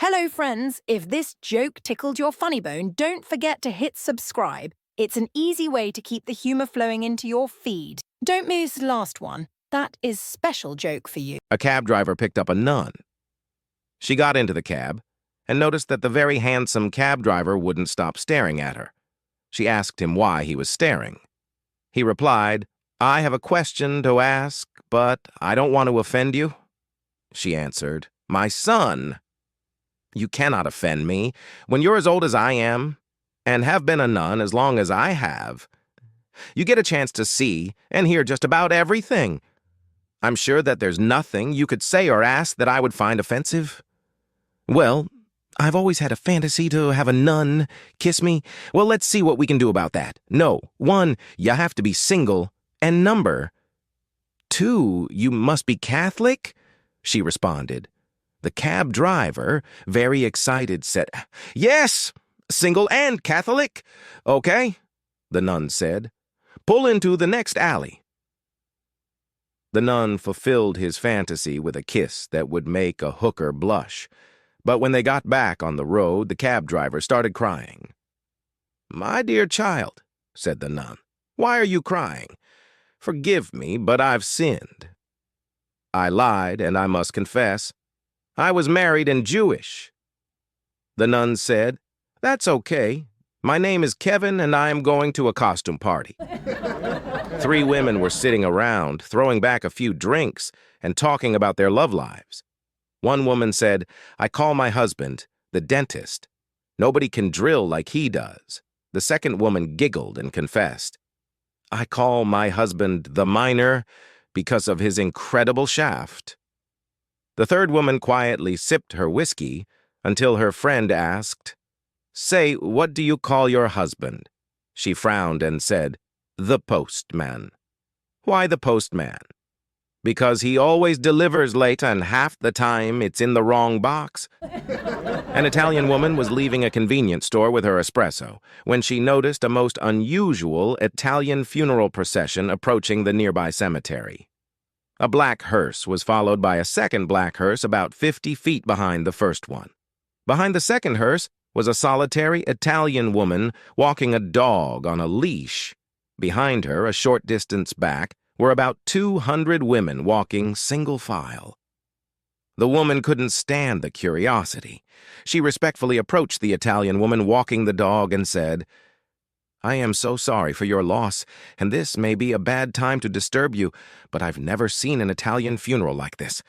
Hello, friends. If this joke tickled your funny bone, don't forget to hit subscribe. It's an easy way to keep the humor flowing into your feed. Don't miss the last one. That is special joke for you. A cab driver picked up a nun. She got into the cab and noticed that the very handsome cab driver wouldn't stop staring at her. She asked him why he was staring. He replied, "I have a question to ask, but I don't want to offend you." She answered, "My son, you cannot offend me. When you're as old as I am, and have been a nun as long as I have, you get a chance to see and hear just about everything. I'm sure that there's nothing you could say or ask that I would find offensive." "Well, I've always had a fantasy to have a nun kiss me. Well, let's see what we can do about that. No, 1, you have to be single, and number 2, you must be Catholic," she responded. The cab driver, very excited, said, "Yes, single and Catholic." "Okay," the nun said. "Pull into the next alley." The nun fulfilled his fantasy with a kiss that would make a hooker blush. But when they got back on the road, the cab driver started crying. "My dear child," said the nun, "why are you crying? Forgive me, but I've sinned. I lied, and I must confess. I was married and Jewish." The nun said, "That's okay. My name is Kevin, and I am going to a costume party." 3 women were sitting around, throwing back a few drinks and talking about their love lives. One woman said, "I call my husband the dentist. Nobody can drill like he does." The second woman giggled and confessed, "I call my husband the miner because of his incredible shaft." The third woman quietly sipped her whiskey until her friend asked, "Say, what do you call your husband?" She frowned and said, "The postman." "Why the postman?" "Because he always delivers late and half the time it's in the wrong box." An Italian woman was leaving a convenience store with her espresso when she noticed a most unusual Italian funeral procession approaching the nearby cemetery. A black hearse was followed by a second black hearse about 50 feet behind the first one. Behind the second hearse was a solitary Italian woman walking a dog on a leash. Behind her, a short distance back, were about 200 women walking single file. The woman couldn't stand the curiosity. She respectfully approached the Italian woman walking the dog and said, "I am so sorry for your loss, and this may be a bad time to disturb you, but I've never seen an Italian funeral like this."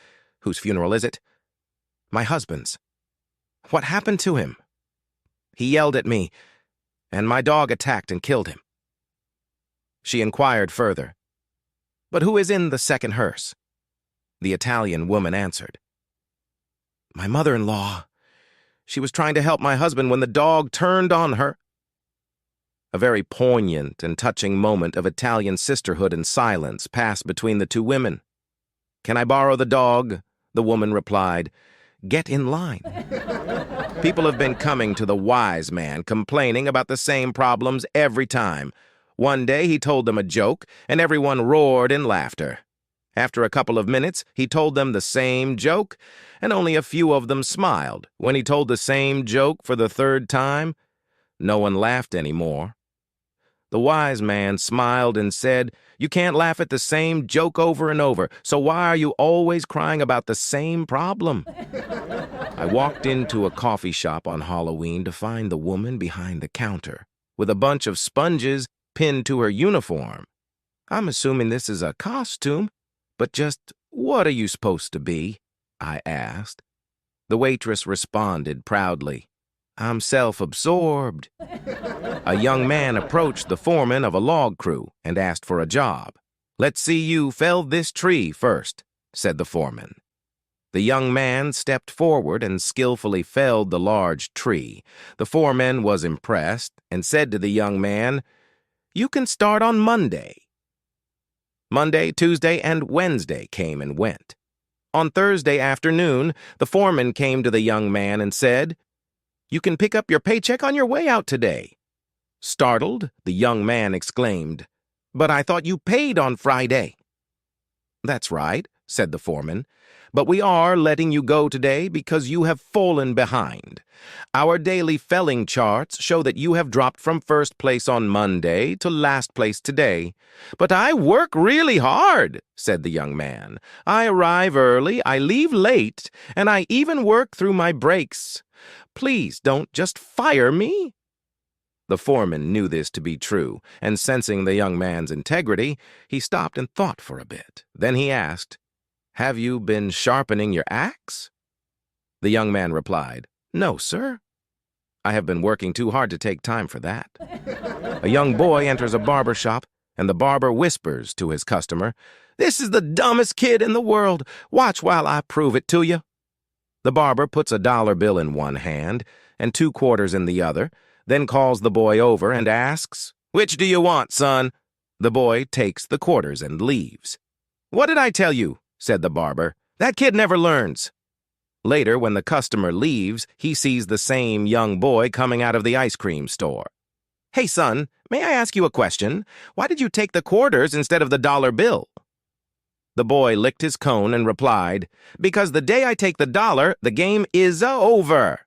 "Whose funeral is it?" "My husband's." "What happened to him?" "He yelled at me, and my dog attacked and killed him." She inquired further, "But who is in the second hearse?" The Italian woman answered, "My mother-in-law. She was trying to help my husband when the dog turned on her." A very poignant and touching moment of Italian sisterhood and silence passed between the 2 women. "Can I borrow the dog?" the woman replied. "Get in line." People have been coming to the wise man complaining about the same problems every time. One day he told them a joke, and everyone roared in laughter. After a couple of minutes, he told them the same joke, and only a few of them smiled. When he told the same joke for the 3rd time, no one laughed anymore. The wise man smiled and said, "You can't laugh at the same joke over and over, so why are you always crying about the same problem?" I walked into a coffee shop on Halloween to find the woman behind the counter with a bunch of sponges pinned to her uniform. "I'm assuming this is a costume, but just what are you supposed to be?" I asked. The waitress responded proudly, "I'm self-absorbed." A young man approached the foreman of a log crew and asked for a job. "Let's see you fell this tree first," said the foreman. The young man stepped forward and skillfully felled the large tree. The foreman was impressed and said to the young man, "You can start on Monday." Monday, Tuesday, and Wednesday came and went. On Thursday afternoon, the foreman came to the young man and said, "You can pick up your paycheck on your way out today." Startled, the young man exclaimed, "But I thought you paid on Friday." "That's right," said the foreman. but we are letting you go today because you have fallen behind. Our daily felling charts show that you have dropped from first place on Monday to last place today. But I work really hard, said the young man. I arrive early, I leave late, and I even work through my breaks. Please don't just fire me. The foreman knew this to be true, and sensing the young man's integrity, he stopped and thought for a bit. Then he asked, "Have you been sharpening your axe?" The young man replied, "No, sir. I have been working too hard to take time for that." A young boy enters a barber shop, and the barber whispers to his customer, "This is the dumbest kid in the world. Watch while I prove it to you." The barber puts a dollar bill in one hand and 2 quarters in the other, then calls the boy over and asks, "Which do you want, son?" The boy takes the quarters and leaves. "What did I tell you?" said the barber. "That kid never learns." Later, when the customer leaves, he sees the same young boy coming out of the ice cream store. "Hey, son, may I ask you a question? Why did you take the quarters instead of the dollar bill?" The boy licked his cone and replied, "Because the day I take the dollar, the game is over."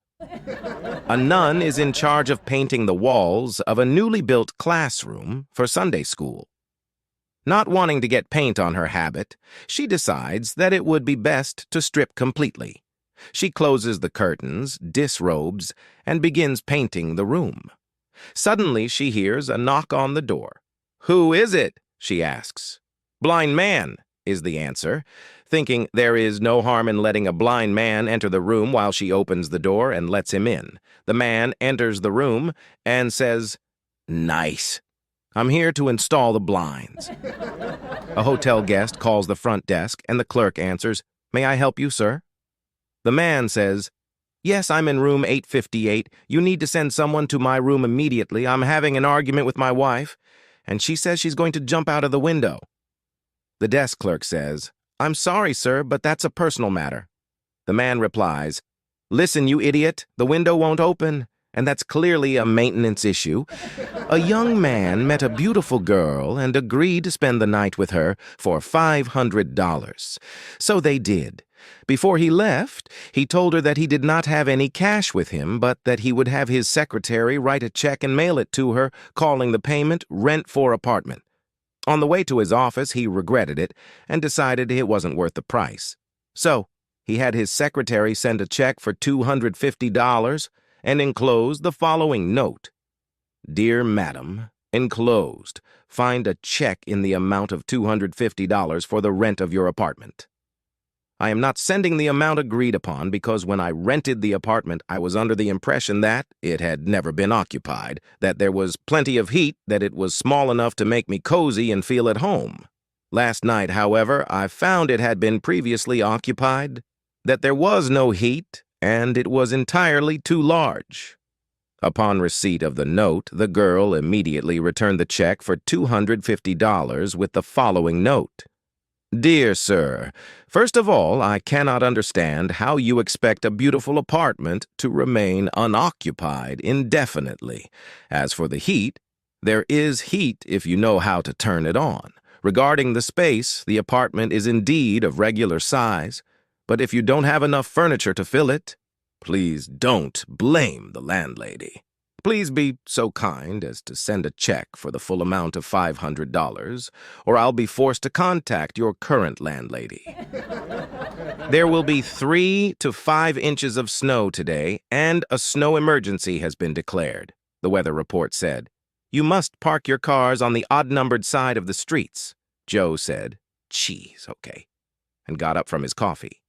A nun is in charge of painting the walls of a newly built classroom for Sunday school. Not wanting to get paint on her habit, she decides that it would be best to strip completely. She closes the curtains, disrobes, and begins painting the room. Suddenly, she hears a knock on the door. "Who is it?" she asks. "Blind man," is the answer, thinking there is no harm in letting a blind man enter the room while she opens the door and lets him in. The man enters the room and says, "Nice. I'm here to install the blinds." A hotel guest calls the front desk and the clerk answers, "May I help you, sir?" The man says, "Yes, I'm in room 858. You need to send someone to my room immediately. I'm having an argument with my wife, and she says she's going to jump out of the window." The desk clerk says, "I'm sorry, sir, but that's a personal matter." The man replies, "Listen, you idiot, the window won't open, and that's clearly a maintenance issue. A young man met a beautiful girl and agreed to spend the night with her for $500. So they did. Before he left, he told her that he did not have any cash with him, but that he would have his secretary write a check and mail it to her, calling the payment rent for apartment. On the way to his office, he regretted it and decided it wasn't worth the price. So he had his secretary send a check for $250 and enclosed the following note. Dear Madam, enclosed, find a check in the amount of $250 for the rent of your apartment. I am not sending the amount agreed upon because when I rented the apartment, I was under the impression that it had never been occupied, that there was plenty of heat, that it was small enough to make me cozy and feel at home. Last night, however, I found it had been previously occupied, that there was no heat, and it was entirely too large. Upon receipt of the note, the girl immediately returned the check for $250 with the following note. Dear sir, first of all, I cannot understand how you expect a beautiful apartment to remain unoccupied indefinitely. As for the heat, there is heat if you know how to turn it on. Regarding the space, the apartment is indeed of regular size, but if you don't have enough furniture to fill it, please don't blame the landlady. Please be so kind as to send a check for the full amount of $500, or I'll be forced to contact your current landlady. There will be 3 to 5 inches of snow today, and a snow emergency has been declared, the weather report said. You must park your cars on the odd-numbered side of the streets, Joe said. Jeez, okay, and got up from his coffee.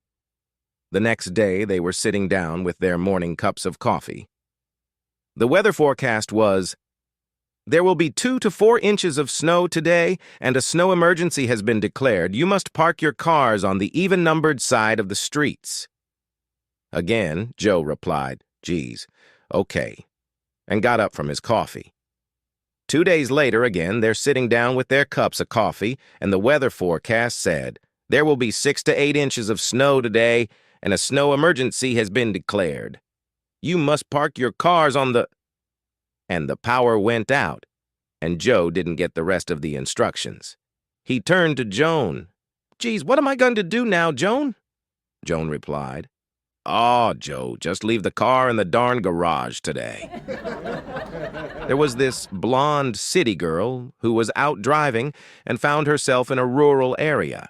The next day, they were sitting down with their morning cups of coffee. The weather forecast was, there will be 2 to 4 inches of snow today, and a snow emergency has been declared. You must park your cars on the even-numbered side of the streets. Again, Joe replied, geez, okay, and got up from his coffee. 2 days later, again, they're sitting down with their cups of coffee, and the weather forecast said, there will be 6 to 8 inches of snow today, and a snow emergency has been declared. You must park your cars on the... And the power went out, and Joe didn't get the rest of the instructions. He turned to Joan. Geez, what am I going to do now, Joan? Joan replied. "Aw, Joe, just leave the car in the darn garage today." There was this blonde city girl who was out driving and found herself in a rural area.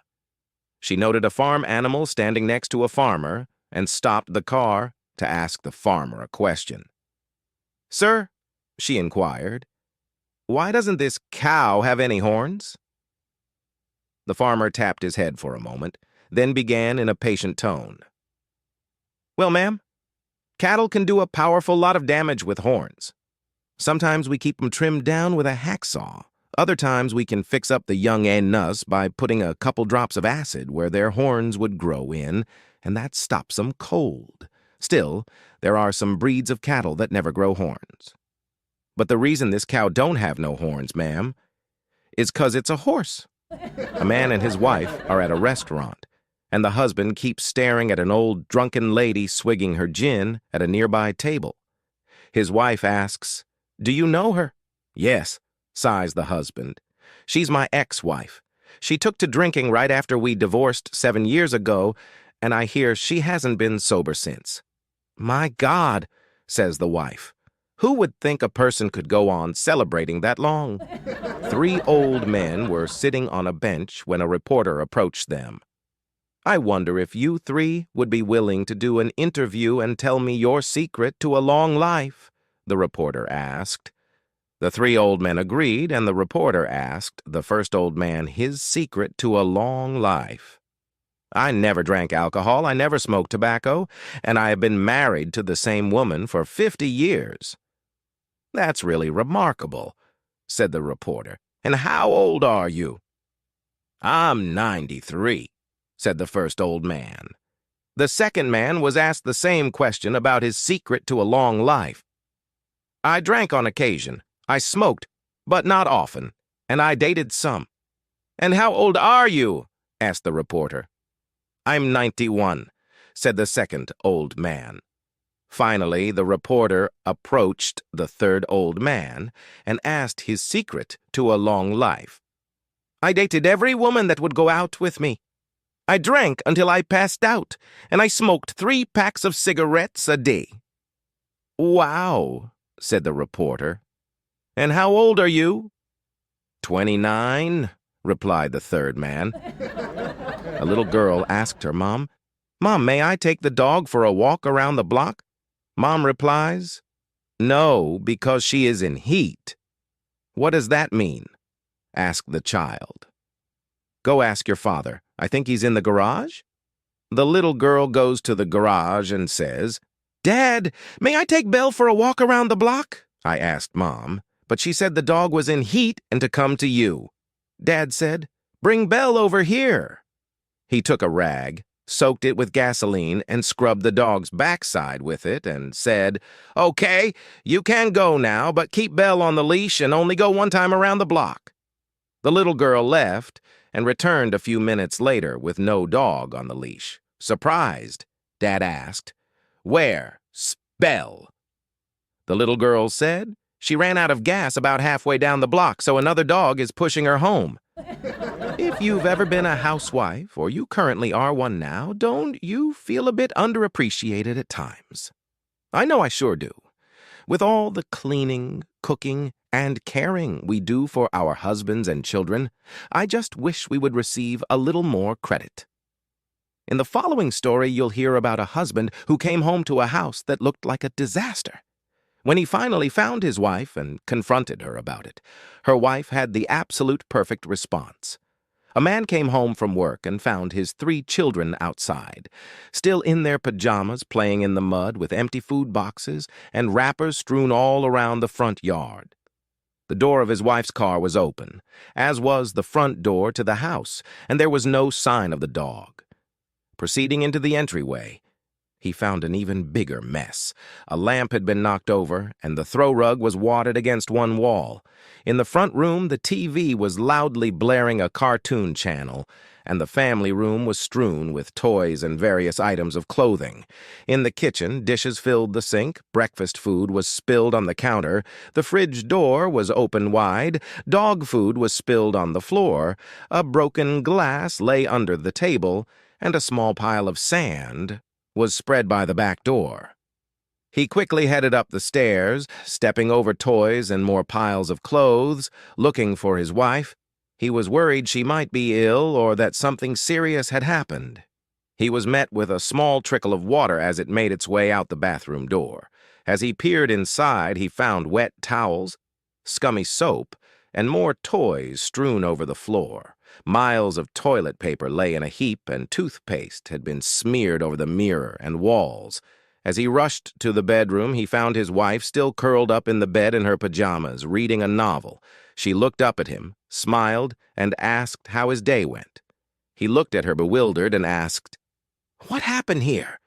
She noted a farm animal standing next to a farmer and stopped the car to ask the farmer a question. "Sir," she inquired, "why doesn't this cow have any horns?" The farmer tapped his head for a moment, then began in a patient tone. "Well, ma'am, cattle can do a powerful lot of damage with horns. Sometimes we keep them trimmed down with a hacksaw. Other times we can fix up the young nuss by putting a couple drops of acid where their horns would grow in, and that stops them cold. Still, there are some breeds of cattle that never grow horns. But the reason this cow don't have no horns, ma'am, is 'cause it's a horse." A man and his wife are at a restaurant, and the husband keeps staring at an old drunken lady swigging her gin at a nearby table. His wife asks, "Do you know her?" "Yes," sighs the husband. "She's my ex-wife. She took to drinking right after we divorced 7 years ago, and I hear she hasn't been sober since." "My God," says the wife. "Who would think a person could go on celebrating that long?" 3 old men were sitting on a bench when a reporter approached them. "I wonder if you 3 would be willing to do an interview and tell me your secret to a long life?" the reporter asked. The 3 old men agreed, and the reporter asked the first old man his secret to a long life. "I never drank alcohol, I never smoked tobacco, and I have been married to the same woman for 50 years. "That's really remarkable," said the reporter. "And how old are you?" "I'm 93, said the first old man. The second man was asked the same question about his secret to a long life. "I drank on occasion, I smoked, but not often, and I dated some." "And how old are you?" asked the reporter. "I'm 91, said the second old man. Finally, the reporter approached the third old man and asked his secret to a long life. "I dated every woman that would go out with me. I drank until I passed out, and I smoked 3 packs of cigarettes a day." "Wow," said the reporter. "And how old are you?" 29, replied the third man. A little girl asked her mom, "Mom, may I take the dog for a walk around the block?" Mom replies, "No, because she is in heat." "What does that mean?" asked the child. "Go ask your father. I think he's in the garage." The little girl goes to the garage and says, "Dad, may I take Belle for a walk around the block?" I asked Mom, but she said the dog was in heat and to come to you. Dad said, "Bring Belle over here." He took a rag, soaked it with gasoline, and scrubbed the dog's backside with it and said, "Okay, you can go now, but keep Belle on the leash and only go one time around the block." The little girl left and returned a few minutes later with no dog on the leash. Surprised, Dad asked, "Where's Belle?" The little girl said, "She ran out of gas about halfway down the block, so another dog is pushing her home." If you've ever been a housewife, or you currently are one now, don't you feel a bit underappreciated at times? I know I sure do. With all the cleaning, cooking, and caring we do for our husbands and children, I just wish we would receive a little more credit. In the following story, you'll hear about a husband who came home to a house that looked like a disaster. When he finally found his wife and confronted her about it, her wife had the absolute perfect response. A man came home from work and found his 3 children outside, still in their pajamas playing in the mud with empty food boxes and wrappers strewn all around the front yard. The door of his wife's car was open, as was the front door to the house, and there was no sign of the dog. Proceeding into the entryway, he found an even bigger mess. A lamp had been knocked over, and the throw rug was wadded against one wall. In the front room, the TV was loudly blaring a cartoon channel, and the family room was strewn with toys and various items of clothing. In the kitchen, dishes filled the sink, breakfast food was spilled on the counter, the fridge door was open wide, dog food was spilled on the floor, a broken glass lay under the table, and a small pile of sand was spread by the back door. He quickly headed up the stairs, stepping over toys and more piles of clothes, looking for his wife. He was worried she might be ill or that something serious had happened. He was met with a small trickle of water as it made its way out the bathroom door. As he peered inside, he found wet towels, scummy soap, and more toys strewn over the floor. Miles of toilet paper lay in a heap, and toothpaste had been smeared over the mirror and walls. As he rushed to the bedroom, he found his wife still curled up in the bed in her pajamas, reading a novel. She looked up at him, smiled, and asked how his day went. He looked at her bewildered and asked, "What happened here?"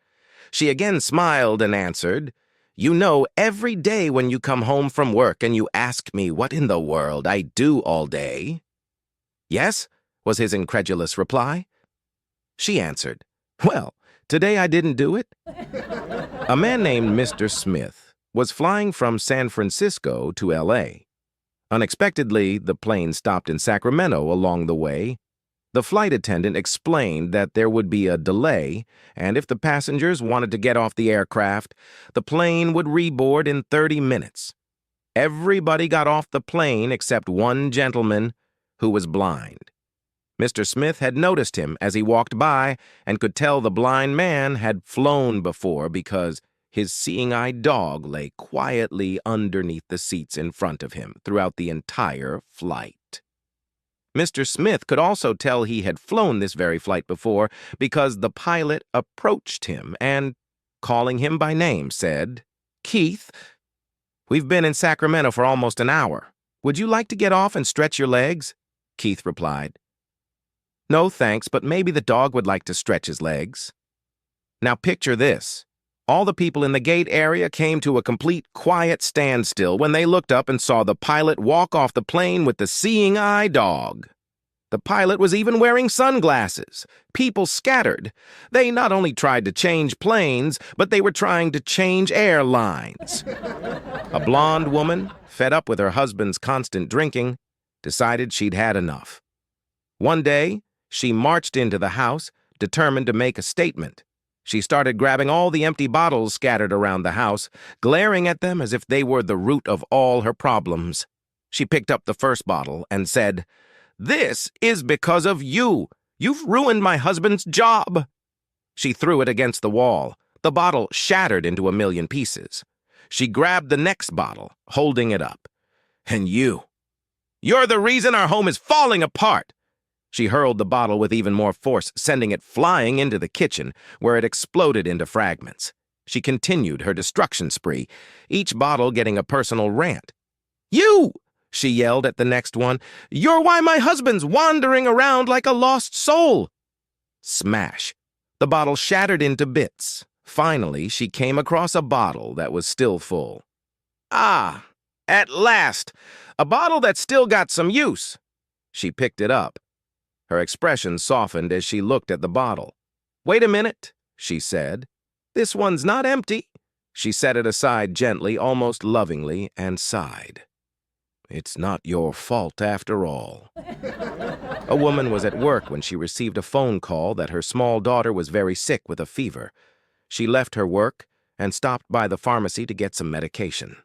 She again smiled and answered, "You know, every day when you come home from work and you ask me what in the world I do all day." "Yes," was his incredulous reply. She answered, "Well, today I didn't do it." A man named Mr. Smith was flying from San Francisco to L.A. Unexpectedly, the plane stopped in Sacramento along the way. The flight attendant explained that there would be a delay, and if the passengers wanted to get off the aircraft, the plane would reboard in 30 minutes. Everybody got off the plane except one gentleman who was blind. Mr. Smith had noticed him as he walked by and could tell the blind man had flown before because his seeing-eyed dog lay quietly underneath the seats in front of him throughout the entire flight. Mr. Smith could also tell he had flown this very flight before because the pilot approached him and, calling him by name, said, "Keith, we've been in Sacramento for almost an hour. Would you like to get off and stretch your legs?" Keith replied, "No, thanks, but maybe the dog would like to stretch his legs." Now picture this. All the people in the gate area came to a complete quiet standstill when they looked up and saw the pilot walk off the plane with the seeing-eye dog. The pilot was even wearing sunglasses. People scattered. They not only tried to change planes, but they were trying to change airlines. A blonde woman, fed up with her husband's constant drinking, decided she'd had enough. One day, she marched into the house, determined to make a statement. She started grabbing all the empty bottles scattered around the house, glaring at them as if they were the root of all her problems. She picked up the first bottle and said, "This is because of you. You've ruined my husband's job." She threw it against the wall. The bottle shattered into a million pieces. She grabbed the next bottle, holding it up. "And you're the reason our home is falling apart." She hurled the bottle with even more force, sending it flying into the kitchen, where it exploded into fragments. She continued her destruction spree, each bottle getting a personal rant. "You!" she yelled at the next one. "You're why my husband's wandering around like a lost soul." Smash! The bottle shattered into bits. Finally, she came across a bottle that was still full. "Ah, at last! A bottle that's still got some use." She picked it up. Her expression softened as she looked at the bottle. "Wait a minute," she said. "This one's not empty." She set it aside gently, almost lovingly, and sighed. "It's not your fault after all." A woman was at work when she received a phone call that her small daughter was very sick with a fever. She left her work and stopped by the pharmacy to get some medication.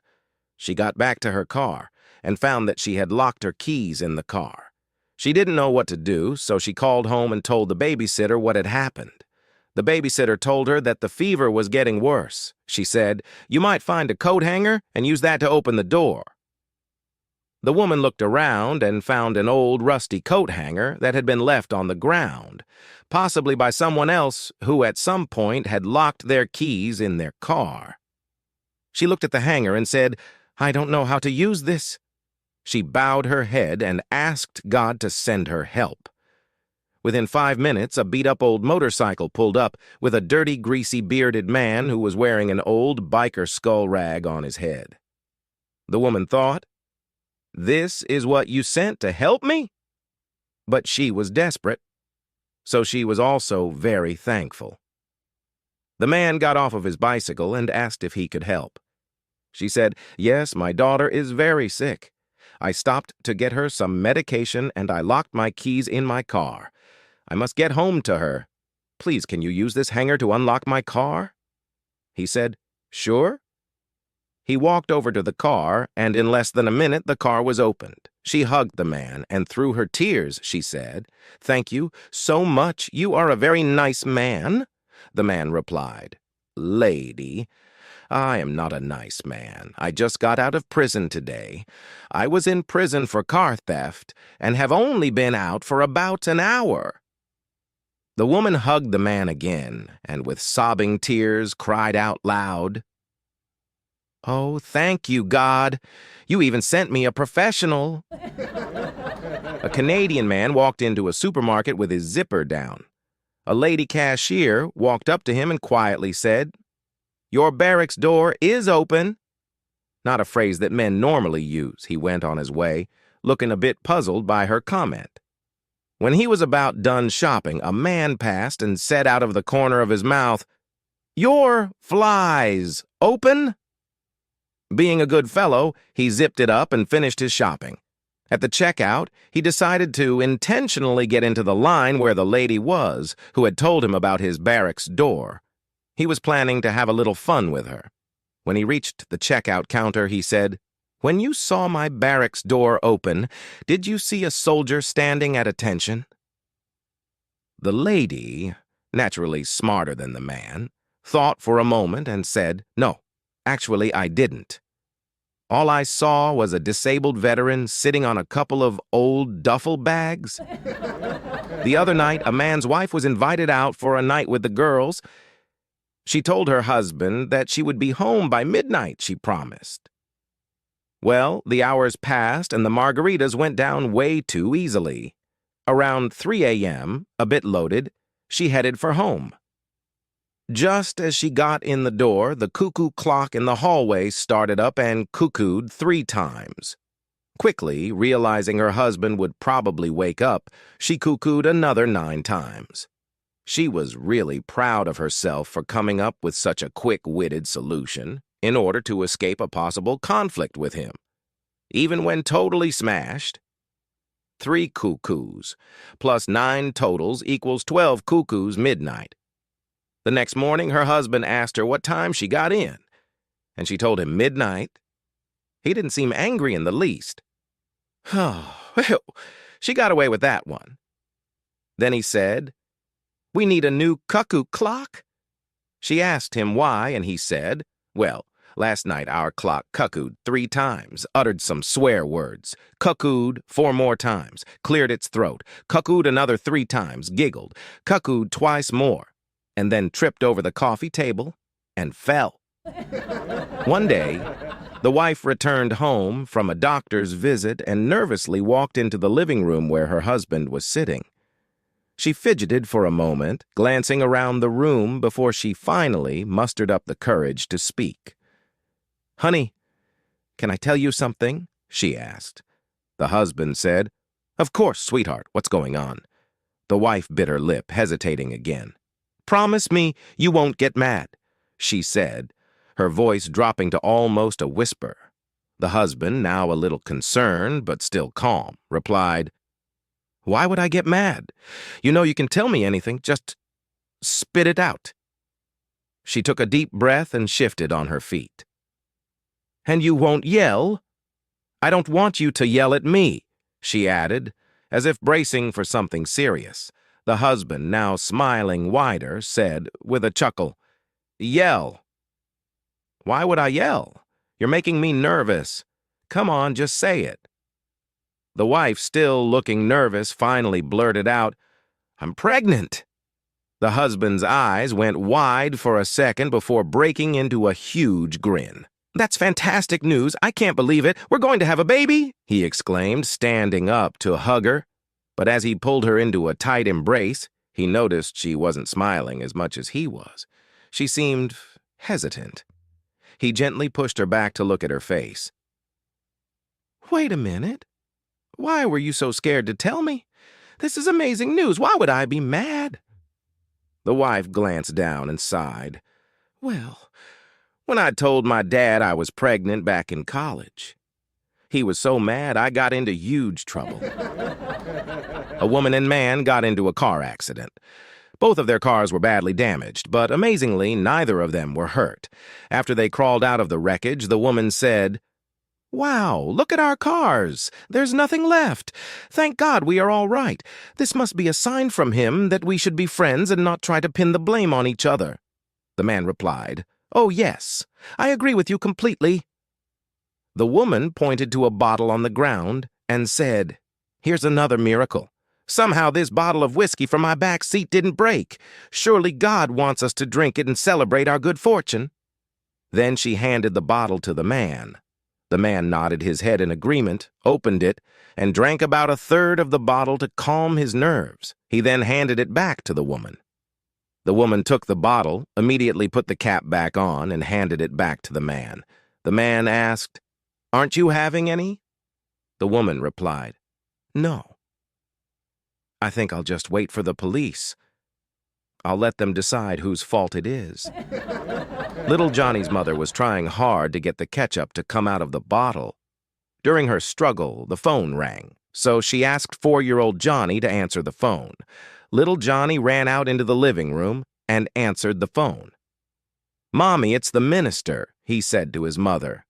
She got back to her car and found that she had locked her keys in the car. She didn't know what to do, so she called home and told the babysitter what had happened. The babysitter told her that the fever was getting worse. She said, "You might find a coat hanger and use that to open the door." The woman looked around and found an old rusty coat hanger that had been left on the ground, possibly by someone else who at some point had locked their keys in their car. She looked at the hanger and said, "I don't know how to use this." She bowed her head and asked God to send her help. Within 5 minutes, a beat-up old motorcycle pulled up with a dirty, greasy, bearded man who was wearing an old biker skull rag on his head. The woman thought, "This is what you sent to help me?" But she was desperate, so she was also very thankful. The man got off of his bicycle and asked if he could help. She said, "Yes, my daughter is very sick. I stopped to get her some medication and I locked my keys in my car. I must get home to her." "Please, can you use this hanger to unlock my car?" He said, "Sure." He walked over to the car, and in less than a minute, the car was opened. She hugged the man, and through her tears, she said, "Thank you so much. You are a very nice man." The man replied, "Lady, I am not a nice man. I just got out of prison today. I was in prison for car theft and have only been out for about an hour." The woman hugged the man again, and with sobbing tears cried out loud, "Oh, thank you, God. You even sent me a professional." A Canadian man walked into a supermarket with his zipper down. A lady cashier walked up to him and quietly said, "Your barracks door is open." Not a phrase that men normally use, he went on his way, looking a bit puzzled by her comment. When he was about done shopping, a man passed and said out of the corner of his mouth, "Your flies open?" Being a good fellow, he zipped it up and finished his shopping. At the checkout, he decided to intentionally get into the line where the lady was, who had told him about his barracks door. He was planning to have a little fun with her. When he reached the checkout counter, he said, "When you saw my barracks door open, did you see a soldier standing at attention?" The lady, naturally smarter than the man, thought for a moment and said, "No, actually I didn't. All I saw was a disabled veteran sitting on a couple of old duffel bags." The other night, a man's wife was invited out for a night with the girls. She told her husband that she would be home by midnight, she promised. Well, the hours passed and the margaritas went down way too easily. Around 3 a.m., a bit loaded, she headed for home. Just as she got in the door, the cuckoo clock in the hallway started up and cuckooed 3 times. Quickly, realizing her husband would probably wake up, she cuckooed another 9 times. She was really proud of herself for coming up with such a quick-witted solution in order to escape a possible conflict with him. Even when totally smashed, 3 cuckoos plus 9 totals equals 12 cuckoos midnight. The next morning, her husband asked her what time she got in, and she told him midnight. He didn't seem angry in the least. "Oh, well, she got away with that one." Then he said, "We need a new cuckoo clock." She asked him why, and he said, "Well, last night our clock cuckooed 3 times, uttered some swear words, cuckooed 4 more times, cleared its throat, cuckooed another 3 times, giggled, cuckooed twice more, and then tripped over the coffee table and fell." One day, the wife returned home from a doctor's visit and nervously walked into the living room where her husband was sitting. She fidgeted for a moment, glancing around the room before she finally mustered up the courage to speak. "Honey, can I tell you something?" she asked. The husband said, "Of course, sweetheart, what's going on?" The wife bit her lip, hesitating again. "Promise me you won't get mad," she said, her voice dropping to almost a whisper. The husband, now a little concerned but still calm, replied, "Why would I get mad? You know you can tell me anything, just spit it out." She took a deep breath and shifted on her feet. "And you won't yell? I don't want you to yell at me," she added, as if bracing for something serious. The husband, now smiling wider, said, with a chuckle, "Yell." "Why would I yell? You're making me nervous. Come on, just say it." The wife, still looking nervous, finally blurted out, "I'm pregnant." The husband's eyes went wide for a second before breaking into a huge grin. "That's fantastic news. I can't believe it. We're going to have a baby," he exclaimed, standing up to hug her. But as he pulled her into a tight embrace, he noticed she wasn't smiling as much as he was. She seemed hesitant. He gently pushed her back to look at her face. "Wait a minute. Why were you so scared to tell me? This is amazing news. Why would I be mad?" The wife glanced down and sighed. "Well, when I told my dad I was pregnant back in college, he was so mad I got into huge trouble. A woman and man got into a car accident. Both of their cars were badly damaged, but amazingly, neither of them were hurt. After they crawled out of the wreckage, the woman said, "Wow, look at our cars. There's nothing left. Thank God we are all right. This must be a sign from him that we should be friends and not try to pin the blame on each other." The man replied, "Oh, yes, I agree with you completely." The woman pointed to a bottle on the ground and said, "Here's another miracle. Somehow this bottle of whiskey from my back seat didn't break. Surely God wants us to drink it and celebrate our good fortune." Then she handed the bottle to the man. The man nodded his head in agreement, opened it, and drank about a third of the bottle to calm his nerves. He then handed it back to the woman. The woman took the bottle, immediately put the cap back on, and handed it back to the man. The man asked, "Aren't you having any?" The woman replied, "No. I think I'll just wait for the police. I'll let them decide whose fault it is." Little Johnny's mother was trying hard to get the ketchup to come out of the bottle. During her struggle, the phone rang, so she asked 4-year-old Johnny to answer the phone. Little Johnny ran out into the living room and answered the phone. "Mommy, it's the minister," he said to his mother.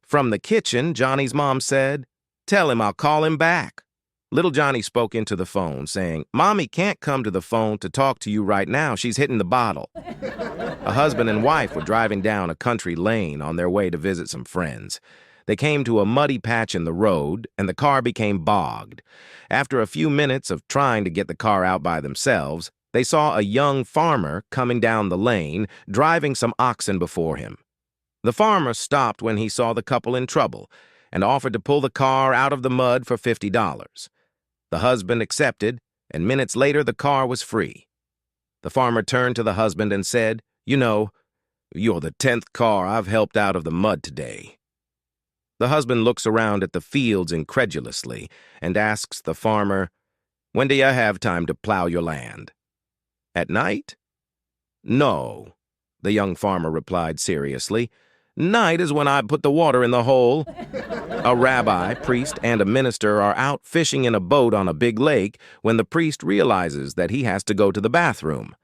From the kitchen, Johnny's mom said, "Tell him I'll call him back." Little Johnny spoke into the phone, saying, "Mommy can't come to the phone to talk to you right now. She's hitting the bottle." A husband and wife were driving down a country lane on their way to visit some friends. They came to a muddy patch in the road, and the car became bogged. After a few minutes of trying to get the car out by themselves, they saw a young farmer coming down the lane, driving some oxen before him. The farmer stopped when he saw the couple in trouble and offered to pull the car out of the mud for $50. The husband accepted, and minutes later the car was free. The farmer turned to the husband and said, "You know, you're the 10th car I've helped out of the mud today." The husband looks around at the fields incredulously and asks the farmer, "When do you have time to plow your land? At night?" "No," the young farmer replied seriously. "Night is when I put the water in the hole." A rabbi, priest, and a minister are out fishing in a boat on a big lake when the priest realizes that he has to go to the bathroom.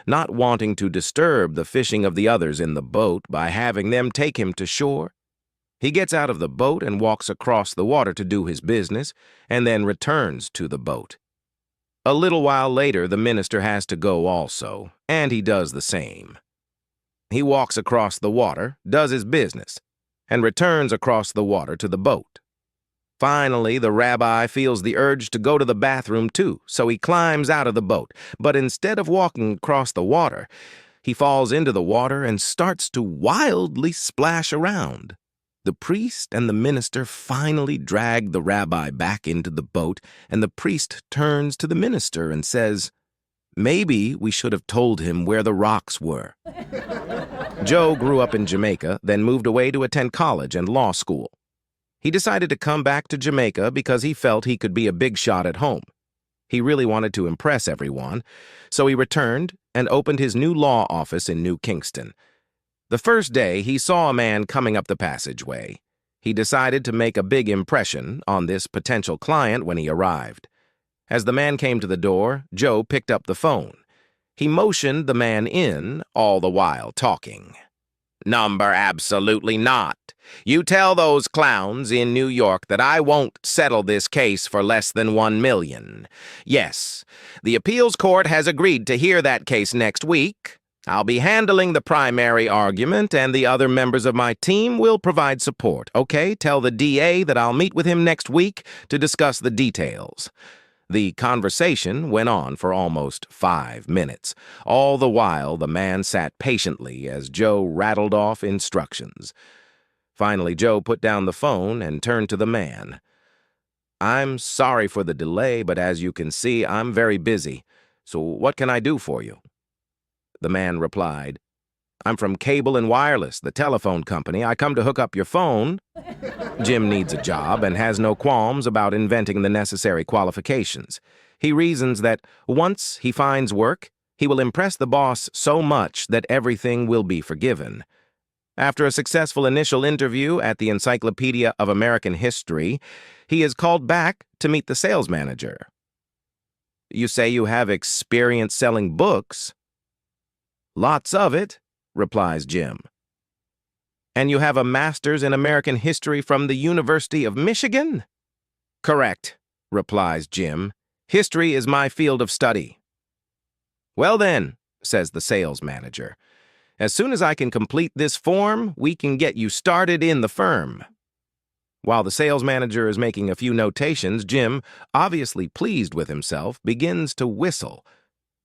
Not wanting to disturb the fishing of the others in the boat by having them take him to shore, he gets out of the boat and walks across the water to do his business, and then returns to the boat. A little while later, the minister has to go also, and he does the same. He walks across the water, does his business, and returns across the water to the boat. Finally, the rabbi feels the urge to go to the bathroom too, so he climbs out of the boat. But instead of walking across the water, he falls into the water and starts to wildly splash around. The priest and the minister finally drag the rabbi back into the boat, and the priest turns to the minister and says, "Maybe we should have told him where the rocks were." Joe grew up in Jamaica, then moved away to attend college and law school. He decided to come back to Jamaica because he felt he could be a big shot at home. He really wanted to impress everyone, so he returned and opened his new law office in New Kingston. The first day, he saw a man coming up the passageway. He decided to make a big impression on this potential client when he arrived. As the man came to the door, Joe picked up the phone. He motioned the man in, all the while talking. "Number absolutely not. You tell those clowns in New York that I won't settle this case for less than $1 million. Yes, the appeals court has agreed to hear that case next week. I'll be handling the primary argument, and the other members of my team will provide support. Okay, tell the DA that I'll meet with him next week to discuss the details." The conversation went on for almost 5 minutes. All the while, the man sat patiently as Joe rattled off instructions. Finally, Joe put down the phone and turned to the man. "I'm sorry for the delay, but as you can see, I'm very busy. So what can I do for you?" The man replied, "I'm from Cable and Wireless, the telephone company. I come to hook up your phone." Jim needs a job and has no qualms about inventing the necessary qualifications. He reasons that once he finds work, he will impress the boss so much that everything will be forgiven. After a successful initial interview at the Encyclopedia of American History, he is called back to meet the sales manager. You say you have experience selling books? Lots of it, replies Jim. And you have a master's in American history from the University of Michigan? Correct, replies Jim. History is my field of study. Well then, says the sales manager, as soon as I can complete this form, we can get you started in the firm. While the sales manager is making a few notations, Jim, obviously pleased with himself, begins to whistle.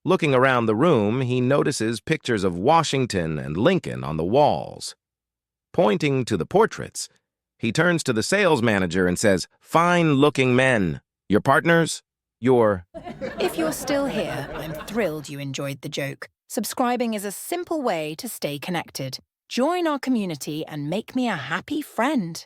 Looking around the room, he notices pictures of Washington and Lincoln on the walls. Pointing to the portraits, he turns to the sales manager and says, "Fine-looking men. Your partners? If you're still here, I'm thrilled you enjoyed the joke. Subscribing is a simple way to stay connected. Join our community and make me a happy friend.